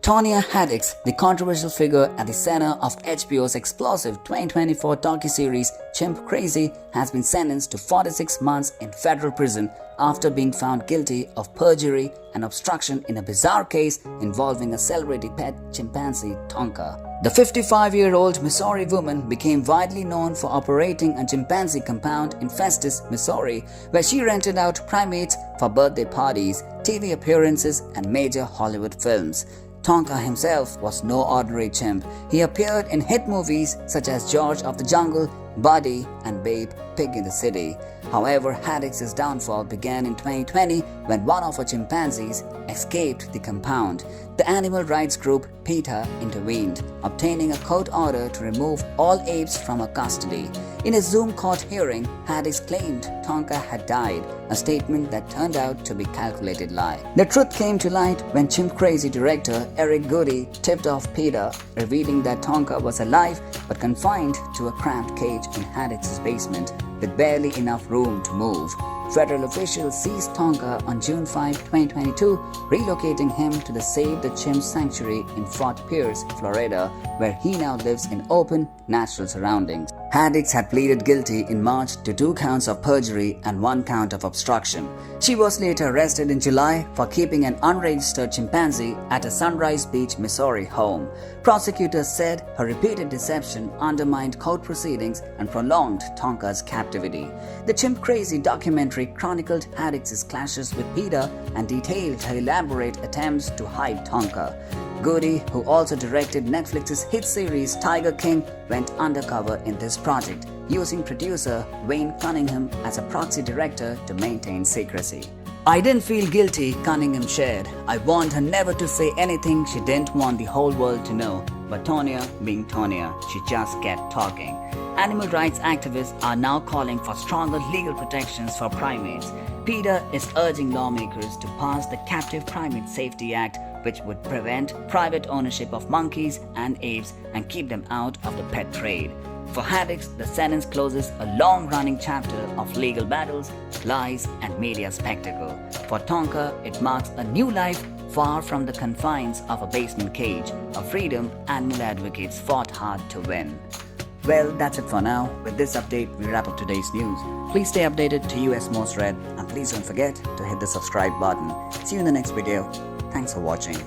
Tonia Haddix, the controversial figure at the center of HBO's explosive 2024 docuseries Chimp Crazy, has been sentenced to 46 months in federal prison after being found guilty of perjury and obstruction in a bizarre case involving a celebrity pet chimpanzee, Tonka. The 55-year-old Missouri woman became widely known for operating a chimpanzee compound in Festus, Missouri, where she rented out primates for birthday parties, TV appearances, and major Hollywood films. Tonka himself was no ordinary chimp. He appeared in hit movies such as George of the Jungle, Buddy, and Babe, Pig in the City. However, Haddix's downfall began in 2020 when one of her chimpanzees escaped the compound. The animal rights group PETA intervened, obtaining a court order to remove all apes from her custody. In a Zoom court hearing, Haddix claimed Tonka had died, a statement that turned out to be a calculated lie. The truth came to light when Chimp Crazy director Eric Goody tipped off PETA, revealing that Tonka was alive but confined to a cramped cage in Haddix's basement with barely enough room to move. Federal officials seized Tonka on June 5, 2022, relocating him to the Save the Chimp Sanctuary in Fort Pierce, Florida, where he now lives in open, natural surroundings. Haddix had pleaded guilty in March to 2 counts of perjury and 1 count of obstruction. She was later arrested in July for keeping an unregistered chimpanzee at a Sunrise Beach, Missouri home. Prosecutors said her repeated deception undermined court proceedings and prolonged Tonka's captivity. The Chimp Crazy documentary chronicled Haddix's clashes with PETA and detailed her elaborate attempts to hide Tonka. Goody, who also directed Netflix's hit series Tiger King, went undercover in this project, using producer Wayne Cunningham as a proxy director to maintain secrecy. "I didn't feel guilty," Cunningham shared. "I warned her never to say anything she didn't want the whole world to know. But Tonia, being Tonia, she just kept talking." Animal rights activists are now calling for stronger legal protections for primates. PETA is urging lawmakers to pass the Captive Primate Safety Act, which would prevent private ownership of monkeys and apes and keep them out of the pet trade. For Haddix, the sentence closes a long-running chapter of legal battles, lies, and media spectacle. For Tonka, it marks a new life far from the confines of a basement cage, a freedom animal advocates fought hard to win. Well, that's it for now. With this update, we wrap up today's news. Please stay updated to US Most Read, and please don't forget to hit the subscribe button. See you in the next video. Thanks for watching.